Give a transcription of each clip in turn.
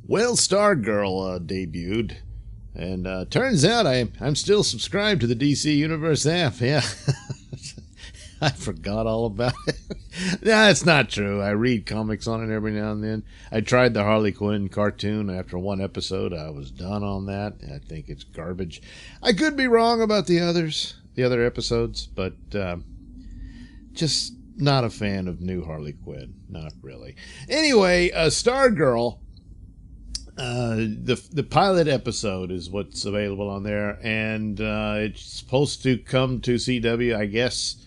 Well, Stargirl debuted, and turns out I'm still subscribed to the DC Universe app. Yeah, I forgot all about it. Yeah, it's not true. I read comics on it every now and then. I tried the Harley Quinn cartoon after one episode. I was done on that. I think it's garbage. I could be wrong about the other episodes, but just not a fan of new Harley Quinn. Not really. Anyway, Stargirl. The pilot episode is what's available on there, and it's supposed to come to CW, I guess.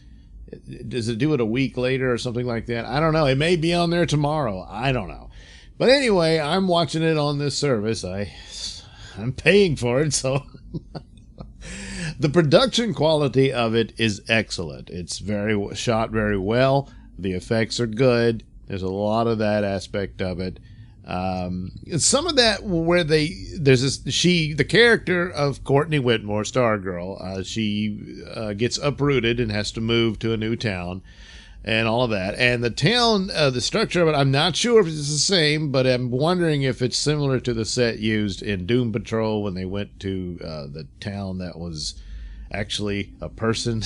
Does it do it a week later or something like that? I don't know. It may be on there tomorrow. I don't know. But anyway, I'm watching it on this service. I'm paying for it, so the production quality of it is excellent. It's shot very well. The effects are good. There's a lot of that aspect of it. Some of that where the character of Courtney Whitmore, Stargirl, she gets uprooted and has to move to a new town and all of that. And the town, the structure of it, I'm not sure if it's the same, but I'm wondering if it's similar to the set used in Doom Patrol when they went to the town that was actually a person.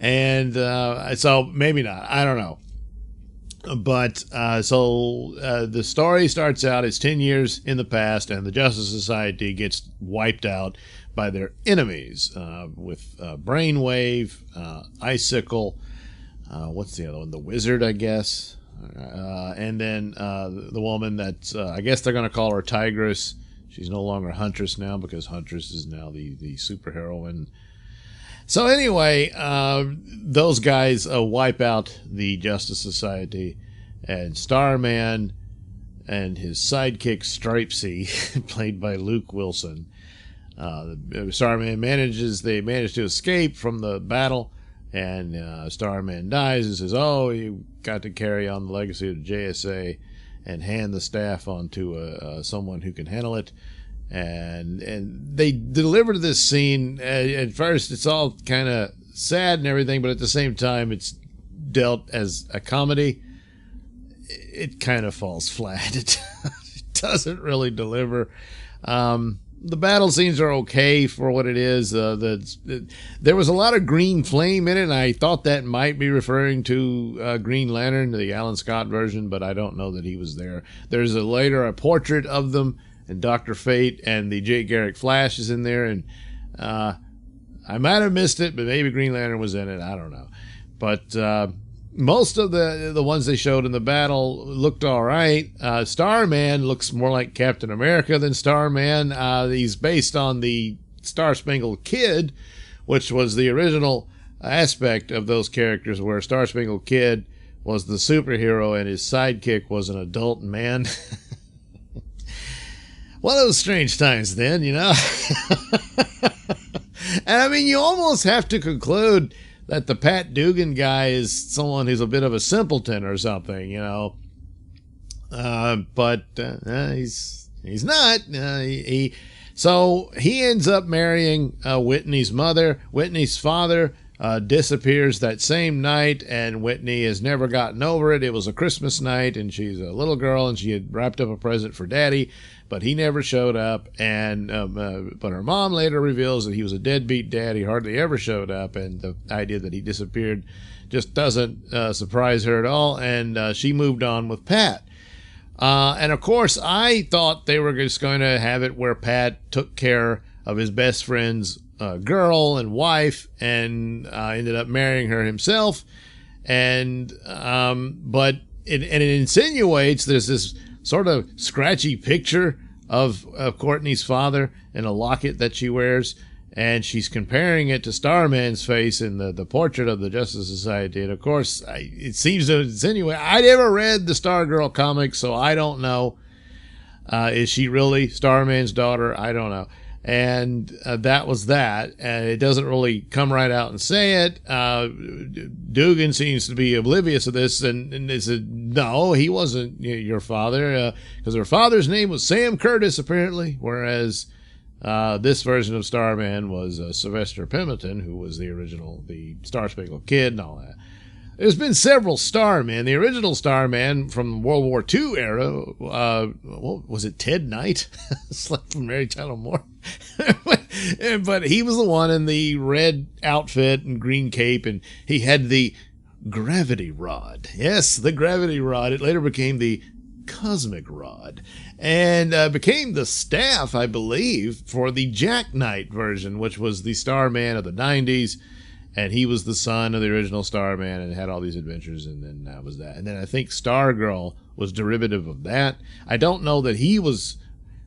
And so maybe not. I don't know. But the story starts out, it's 10 years in the past, and the Justice Society gets wiped out by their enemies with Brainwave, Icicle, what's the other one? The Wizard, I guess. And then the woman that's, I guess they're going to call her Tigress. She's no longer Huntress now because Huntress is now the superheroine. So anyway, those guys wipe out the Justice Society, and Starman and his sidekick Stripesy, played by Luke Wilson. Starman manage to escape from the battle, and Starman dies and says, "Oh, you got to carry on the legacy of the JSA and hand the staff on to someone who can handle it." And they delivered this scene. At first, it's all kind of sad and everything, but at the same time, it's dealt as a comedy. It kind of falls flat. It doesn't really deliver. The battle scenes are okay for what it is. There was a lot of green flame in it, and I thought that might be referring to Green Lantern, the Alan Scott version, but I don't know that he was there. There's later a portrait of them, and Dr. Fate and the Jay Garrick Flash is in there, and I might have missed it, but maybe Green Lantern was in it. I don't know. But most of the ones they showed in the battle looked all right. Starman looks more like Captain America than Starman. He's based on the Star Spangled Kid, which was the original aspect of those characters, where Star Spangled Kid was the superhero and his sidekick was an adult man. Well, it was strange times then, you know. And I mean, you almost have to conclude that the Pat Dugan guy is someone who's a bit of a simpleton or something, you know. But he's not. So he ends up marrying Whitney's mother. Whitney's father disappears that same night, and Whitney has never gotten over it. It was a Christmas night, and she's a little girl, and she had wrapped up a present for Daddy, but he never showed up. And but her mom later reveals that he was a deadbeat dad. He hardly ever showed up, and the idea that he disappeared just doesn't surprise her at all. And she moved on with Pat. And of course, I thought they were just going to have it where Pat took care of his best friend's girl and wife, and ended up marrying her himself. And but it insinuates there's this sort of scratchy picture of Courtney's father in a locket that she wears, and she's comparing it to Starman's face in the portrait of the Justice Society. And of course, it seems to insinuate, I never read the Stargirl comics, so I don't know. Is she really Starman's daughter? I don't know. And that was that. And it doesn't really come right out and say it. Dugan seems to be oblivious of this, and they said, no, he wasn't your father, because her father's name was Sam Curtis, apparently, whereas this version of Starman was Sylvester Pemberton, who was the original, the Star Spangled Kid and all that. there's been several Starmen. The original Starman from World War II era, what was it, Ted Knight? It's like from Mary Tyler Moore. But he was the one in the red outfit and green cape, and he had the gravity rod. Yes, the gravity rod. It later became the cosmic rod, and became the staff, I believe, for the Jack Knight version, which was the Starman of the 90s. And he was the son of the original Starman and had all these adventures, and then that was that. And then I think Stargirl was derivative of that. I don't know that he was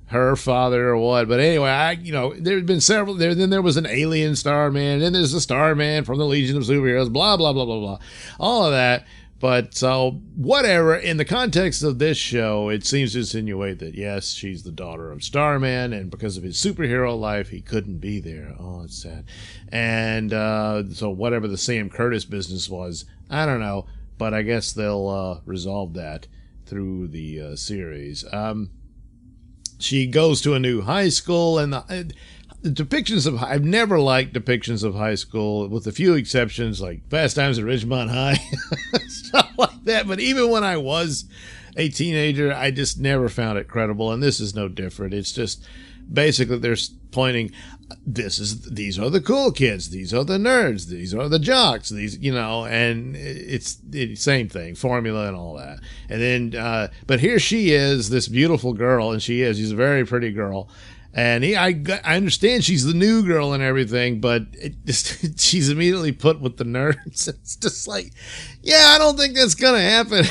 her father or what, but anyway, there had been several. Then there was an alien Starman, then there's a Starman from the Legion of Superheroes, blah, blah, blah, blah, blah. All of that. But so, whatever, in the context of this show, it seems to insinuate that, yes, she's the daughter of Starman, and because of his superhero life, he couldn't be there. Oh, it's sad. And so whatever the Sam Curtis business was, I don't know, but I guess they'll resolve that through the series. She goes to a new high school, and the depictions of, I've never liked depictions of high school, with a few exceptions, like Fast Times at Ridgemont High, stuff like that. But even when I was a teenager, I just never found it credible, and this is no different. It's just basically they're pointing, these are the cool kids, these are the nerds, these are the jocks, these, and it's the same thing, formula and all that. And then, but here she is, this beautiful girl, and she's a very pretty girl. And I understand she's the new girl and everything, but she's immediately put with the nerds. It's just like, yeah, I don't think that's going to happen.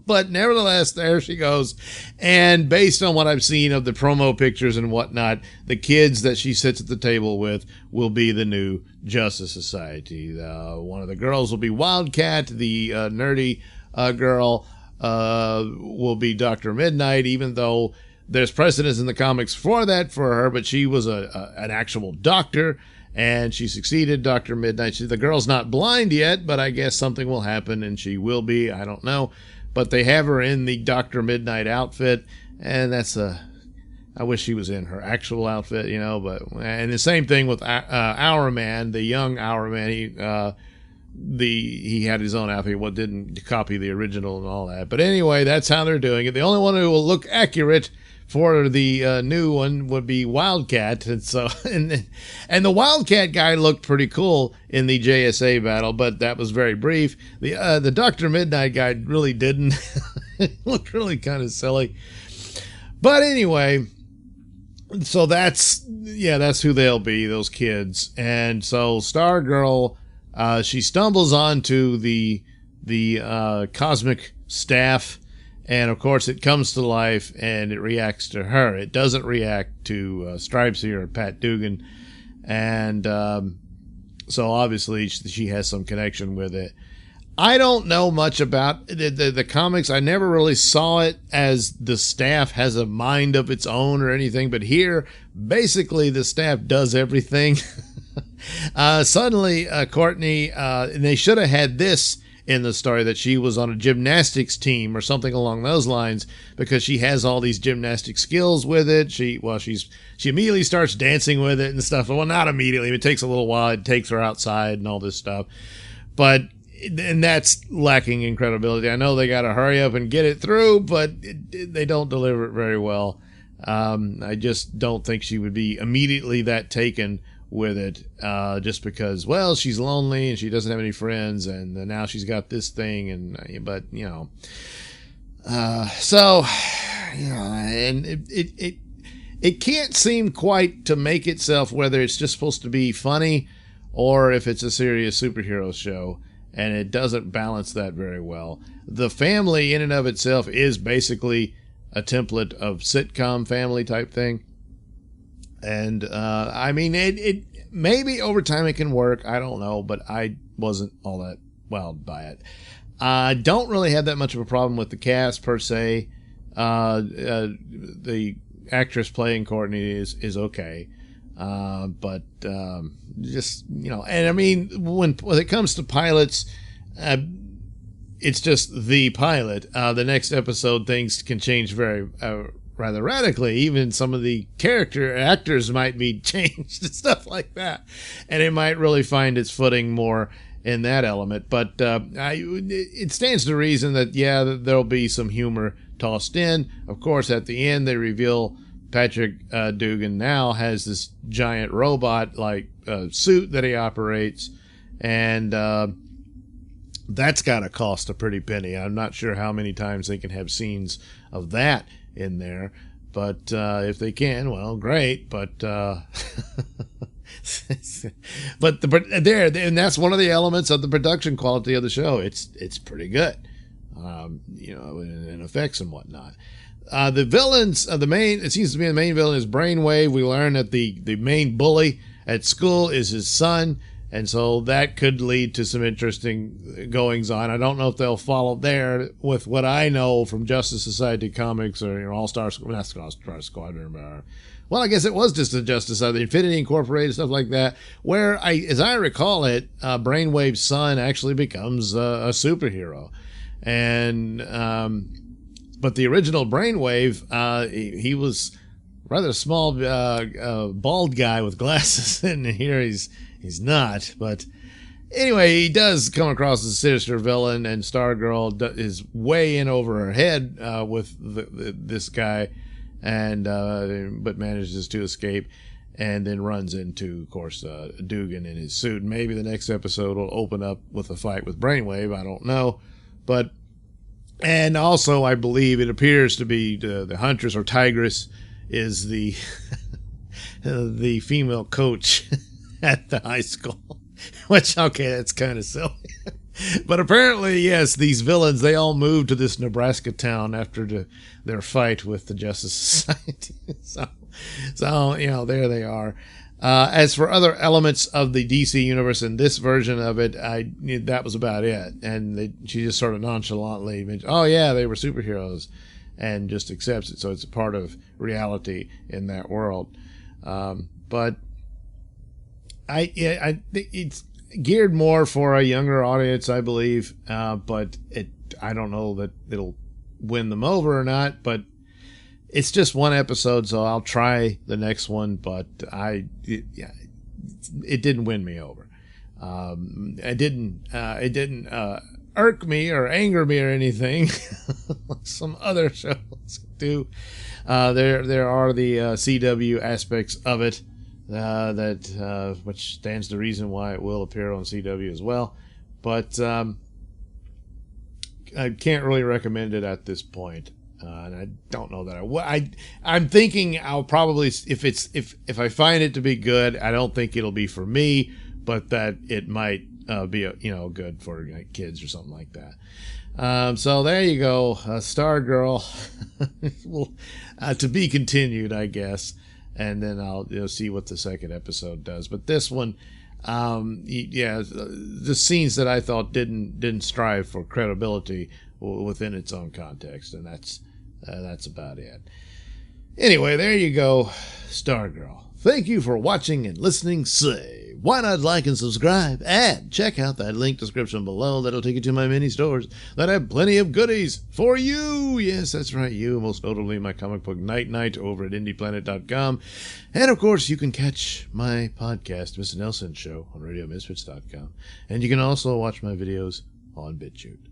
But nevertheless, there she goes. And based on what I've seen of the promo pictures and whatnot, the kids that she sits at the table with will be the new Justice Society. One of the girls will be Wildcat. The nerdy girl will be Dr. Midnight, even though there's precedence in the comics for that for her, but she was an actual doctor, and she succeeded Dr. Midnight. The girl's not blind yet, but I guess something will happen, and she will be. I don't know. But they have her in the Dr. Midnight outfit, and I wish she was in her actual outfit, but, and the same thing with Our Man, the young Our Man. He had his own outfit, didn't copy the original and all that. But anyway, that's how they're doing it. The only one who will look accurate for the new one would be Wildcat, and so and the Wildcat guy looked pretty cool in the JSA battle, but that was very brief. The Dr. Midnight guy really didn't. It looked really kind of silly. But anyway, so that's who they'll be, those kids. And so Stargirl, she stumbles onto the cosmic staff. And, of course, it comes to life, and it reacts to her. It doesn't react to Stripesy or Pat Dugan. And so, obviously, she has some connection with it. I don't know much about the comics. I never really saw it as the staff has a mind of its own or anything. But here, basically, the staff does everything. Suddenly, Courtney, and they should have had this in the story, that she was on a gymnastics team or something along those lines, because she has all these gymnastic skills with it. She immediately starts dancing with it and stuff. Well, not immediately. It takes a little while. It takes her outside and all this stuff. And that's lacking in credibility. I know they got to hurry up and get it through, but they don't deliver it very well. I just don't think she would be immediately that taken with it, just because, well, she's lonely and she doesn't have any friends, and now she's got this thing, and and it can't seem quite to make itself whether it's just supposed to be funny or if it's a serious superhero show, and it doesn't balance that very well. The family in and of itself is basically a template of sitcom family type thing. And, it maybe over time it can work. I don't know, but I wasn't all that wowed by it. I don't really have that much of a problem with the cast per se. The actress playing Courtney is okay. But just, and I mean, when it comes to pilots, it's just the pilot. The next episode, things can change very, rather radically. Even some of the actors might be changed and stuff like that, and it might really find its footing more in that element. But it stands to reason that, yeah, there'll be some humor tossed in. Of course, at the end, they reveal Patrick Dugan now has this giant robot-like suit that he operates, and that's got to cost a pretty penny. I'm not sure how many times they can have scenes of that in there, but if they can, well, great. But and that's one of the elements of the production quality of the show. It's pretty good, in effects and whatnot. The villains, it seems to be the main villain is Brainwave. We learn that the main bully at school is his son, and so that could lead to some interesting goings on. I don't know if they'll follow there with what I know from Justice Society comics or All-Star Squadron. Well, I guess it was just the Justice Society, the Infinity Incorporated, stuff like that, where, as I recall it, Brainwave's son actually becomes a superhero. And but the original Brainwave, he was rather a small, bald guy with glasses, and here he's not. But anyway, he does come across as a sinister villain, and Stargirl is way in over her head with this guy, and but manages to escape, and then runs into, of course, Dugan in his suit. And maybe the next episode will open up with a fight with Brainwave. I don't know, but. And also, I believe it appears to be the Huntress or Tigress is the the female coach at the high school. Which, okay, that's kind of silly. But apparently, yes, these villains, they all moved to this Nebraska town after their fight with the Justice Society. So there they are. As for other elements of the DC universe in this version of it, that was about it. And she just sort of nonchalantly mentioned, oh yeah, they were superheroes, and just accepts it. So it's a part of reality in that world. But I think it's geared more for a younger audience, I believe. But I don't know that it'll win them over or not, but it's just one episode, so I'll try the next one, but it didn't win me over. It didn't irk me or anger me or anything like some other shows do. There are the CW aspects of it which stands to reason why it will appear on CW as well, but I can't really recommend it at this point. And I don't know that I'm thinking I'll probably, if I find it to be good, I don't think it'll be for me, but that it might be good for kids or something like that. So there you go, Stargirl. Well, to be continued, I guess, and then I'll see what the second episode does. But this one, the scenes that I thought didn't strive for credibility within its own context, and that's about it. Anyway, there you go, Stargirl. Thank you for watching and listening. Say, why not like and subscribe, and check out that link description below. That'll take you to my mini stores that have plenty of goodies for you. Yes, that's right, you. Most notably my comic book Night over at indieplanet.com. And of course, you can catch my podcast, Mr Nailsin Show, on radiomisfits.com. And you can also watch my videos on BitChute.